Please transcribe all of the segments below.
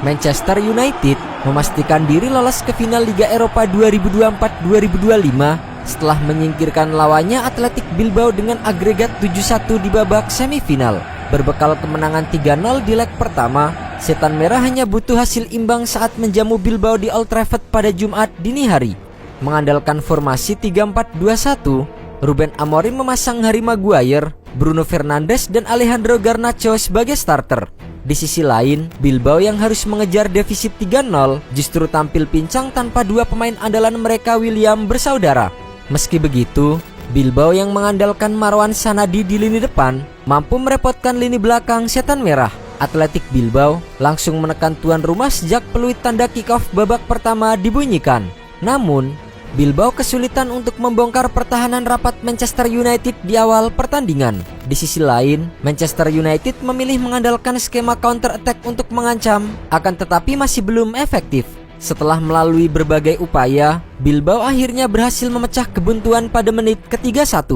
Manchester United memastikan diri lolos ke final Liga Eropa 2024-2025 setelah menyingkirkan lawannya Athletic Bilbao dengan agregat 7-1 di babak semifinal. Berbekal kemenangan 3-0 di leg pertama, Setan Merah hanya butuh hasil imbang saat menjamu Bilbao di Old Trafford pada Jumat dini hari. Mengandalkan formasi 3-4-2-1, Ruben Amorim memasang Harry Maguire, Bruno Fernandes dan Alejandro Garnacho sebagai starter. Di sisi lain, Bilbao yang harus mengejar defisit 3-0 justru tampil pincang tanpa dua pemain andalan mereka William bersaudara. Meski begitu, Bilbao yang mengandalkan Marwan Sanadi di lini depan mampu merepotkan lini belakang Setan Merah. Athletic Bilbao langsung menekan tuan rumah sejak peluit tanda kick-off babak pertama dibunyikan. Namun, Bilbao kesulitan untuk membongkar pertahanan rapat Manchester United di awal pertandingan. Di sisi lain, Manchester United memilih mengandalkan skema counter attack untuk mengancam, akan tetapi masih belum efektif. Setelah melalui berbagai upaya, Bilbao akhirnya berhasil memecah kebuntuan pada menit ke-31.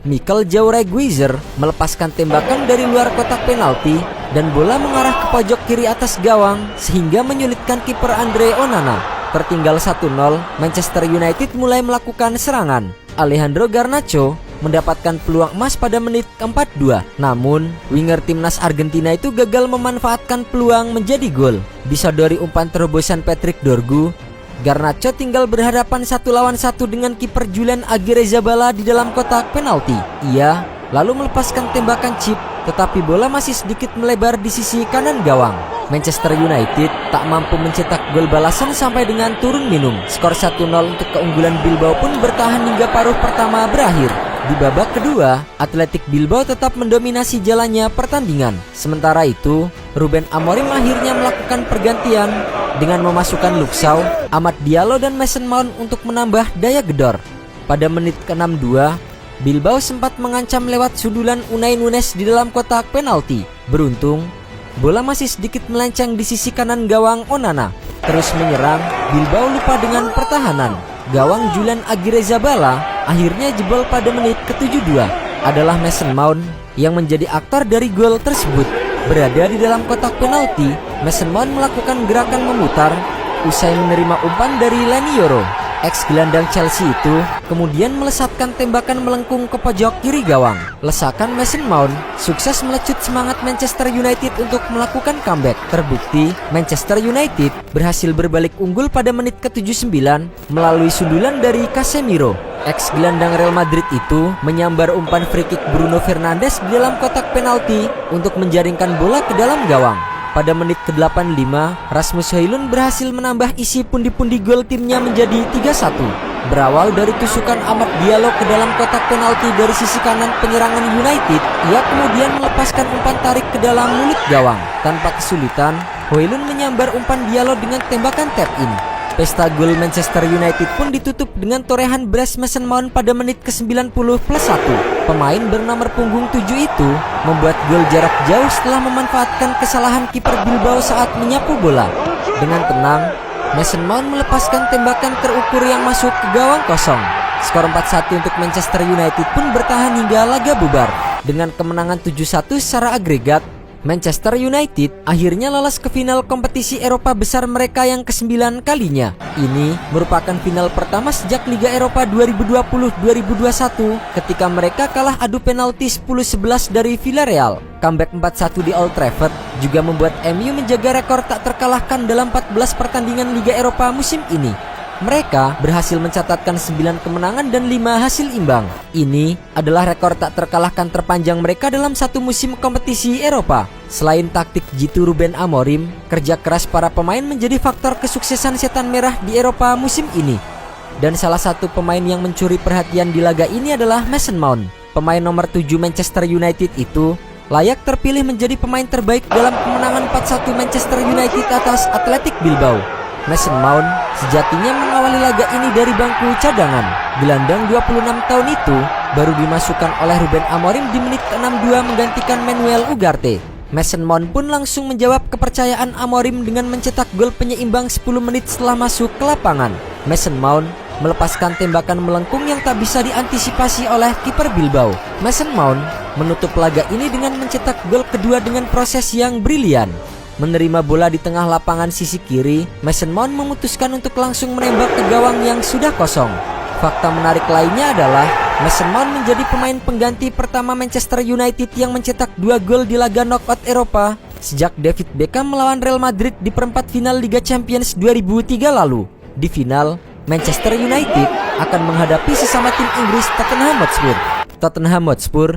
Mikel Jaureguizer melepaskan tembakan dari luar kotak penalti dan bola mengarah ke pojok kiri atas gawang sehingga menyulitkan kiper Andre Onana. Tertinggal 1-0, Manchester United mulai melakukan serangan. Alejandro Garnacho mendapatkan peluang emas pada menit ke-42. Namun, winger timnas Argentina itu gagal memanfaatkan peluang menjadi gol. Disodori umpan terobosan Patrick Dorgu, Garnacho tinggal berhadapan 1 lawan 1 dengan kiper Julian Aguirre-Zabala di dalam kotak penalti. Ia lalu melepaskan tembakan chip, tetapi bola masih sedikit melebar di sisi kanan gawang. Manchester United tak mampu mencetak gol balasan sampai dengan turun minum. Skor 1-0 untuk keunggulan Bilbao pun bertahan hingga paruh pertama berakhir. Di babak kedua, Athletic Bilbao tetap mendominasi jalannya pertandingan. Sementara itu, Ruben Amorim akhirnya melakukan pergantian dengan memasukkan Luxau, Amad Diallo dan Mason Mount untuk menambah daya gedor. Pada menit ke-62, Bilbao sempat mengancam lewat sundulan Unai Nunes di dalam kotak penalti. Beruntung, bola masih sedikit melenceng di sisi kanan gawang Onana. Terus menyerang, Bilbao lupa dengan pertahanan. Gawang Julian Aguirre-Zabala akhirnya jebol pada menit ke-72. Adalah Mason Mount yang menjadi aktor dari gol tersebut. Berada di dalam kotak penalti, Mason Mount melakukan gerakan memutar usai menerima umpan dari Leny Yoro. Ex-gelandang Chelsea itu kemudian melesatkan tembakan melengkung ke pojok kiri gawang. Lesakan Mason Mount sukses melecut semangat Manchester United untuk melakukan comeback. Terbukti, Manchester United berhasil berbalik unggul pada menit ke-79 melalui sundulan dari Casemiro. Ex-gelandang Real Madrid itu menyambar umpan free kick Bruno Fernandes di dalam kotak penalti untuk menjaringkan bola ke dalam gawang. Pada menit ke-85, Rasmus Højlund berhasil menambah isi pundi-pundi gol timnya menjadi 3-1. Berawal dari tusukan Amad Diallo ke dalam kotak penalti dari sisi kanan penyerangan United, ia kemudian melepaskan umpan tarik ke dalam mulut gawang. Tanpa kesulitan, Højlund menyambar umpan Diallo dengan tembakan tap-in. Pesta gol Manchester United pun ditutup dengan torehan brace Mason Mount pada menit ke-90+1. Pemain bernomor punggung 7 itu membuat gol jarak jauh setelah memanfaatkan kesalahan kiper Bilbao saat menyapu bola. Dengan tenang, Mason Mount melepaskan tembakan terukur yang masuk ke gawang kosong. Skor 4-1 untuk Manchester United pun bertahan hingga laga bubar. Dengan kemenangan 7-1 secara agregat, Manchester United akhirnya lolos ke final kompetisi Eropa besar mereka yang ke-9 kalinya. Ini merupakan final pertama sejak Liga Eropa 2020-2021 ketika mereka kalah adu penalti 10-11 dari Villarreal. Comeback 4-1 di Old Trafford juga membuat MU menjaga rekor tak terkalahkan dalam 14 pertandingan Liga Eropa musim ini. Mereka berhasil mencatatkan 9 kemenangan dan 5 hasil imbang. Ini adalah rekor tak terkalahkan terpanjang mereka dalam satu musim kompetisi Eropa. Selain taktik jitu Ruben Amorim, kerja keras para pemain menjadi faktor kesuksesan Setan Merah di Eropa musim ini. Dan salah satu pemain yang mencuri perhatian di laga ini adalah Mason Mount. Pemain nomor 7 Manchester United itu layak terpilih menjadi pemain terbaik dalam kemenangan 4-1 Manchester United atas Athletic Bilbao. Mason Mount sejatinya mengawali laga ini dari bangku cadangan. Gelandang 26 tahun itu baru dimasukkan oleh Ruben Amorim di menit ke-62 menggantikan Manuel Ugarte. Mason Mount pun langsung menjawab kepercayaan Amorim dengan mencetak gol penyeimbang 10 menit setelah masuk ke lapangan. Mason Mount melepaskan tembakan melengkung yang tak bisa diantisipasi oleh kiper Bilbao. Mason Mount menutup laga ini dengan mencetak gol kedua dengan proses yang brilian. Menerima bola di tengah lapangan sisi kiri, Mason Mount memutuskan untuk langsung menembak ke gawang yang sudah kosong. Fakta menarik lainnya adalah Mason Mount menjadi pemain pengganti pertama Manchester United yang mencetak 2 gol di laga knockout Eropa sejak David Beckham melawan Real Madrid di perempat final Liga Champions 2003 lalu. Di final, Manchester United akan menghadapi sesama tim Inggris Tottenham Hotspur. Tottenham Hotspur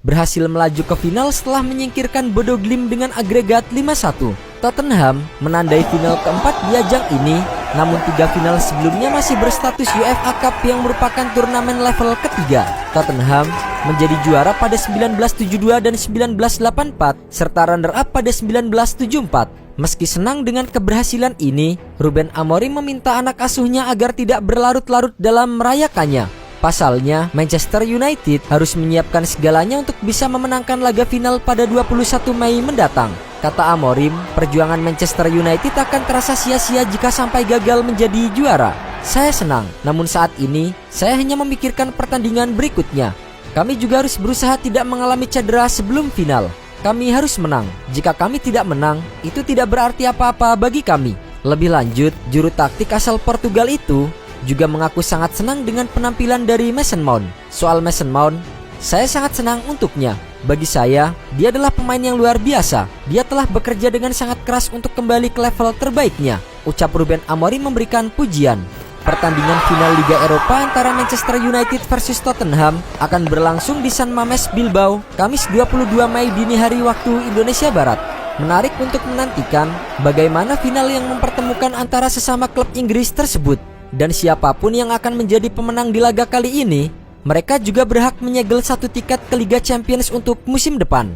berhasil melaju ke final setelah menyingkirkan Bodo Glimt dengan agregat 5-1. Tottenham menandai final keempat di ajang ini, namun 3 final sebelumnya masih berstatus UEFA Cup yang merupakan turnamen level ketiga. Tottenham menjadi juara pada 1972 dan 1984 serta runner-up pada 1974. Meski senang dengan keberhasilan ini, Ruben Amorim meminta anak asuhnya agar tidak berlarut-larut dalam merayakannya. Pasalnya, Manchester United harus menyiapkan segalanya untuk bisa memenangkan laga final pada 21 Mei mendatang. Kata Amorim, perjuangan Manchester United akan terasa sia-sia jika sampai gagal menjadi juara. Saya senang, namun saat ini saya hanya memikirkan pertandingan berikutnya. Kami juga harus berusaha tidak mengalami cedera sebelum final. Kami harus menang. Jika kami tidak menang, itu tidak berarti apa-apa bagi kami. Lebih lanjut, juru taktik asal Portugal itu juga mengaku sangat senang dengan penampilan dari Mason Mount. Soal Mason Mount, saya sangat senang untuknya. Bagi saya, dia adalah pemain yang luar biasa. Dia telah bekerja dengan sangat keras untuk kembali ke level terbaiknya, ucap Ruben Amorim memberikan pujian. Pertandingan final Liga Eropa antara Manchester United versus Tottenham akan berlangsung di San Mamés, Bilbao, Kamis 22 Mei dini hari waktu Indonesia Barat. Menarik untuk menantikan bagaimana final yang mempertemukan antara sesama klub Inggris tersebut. Dan siapapun yang akan menjadi pemenang di laga kali ini, mereka juga berhak menyegel 1 tiket ke Liga Champions untuk musim depan.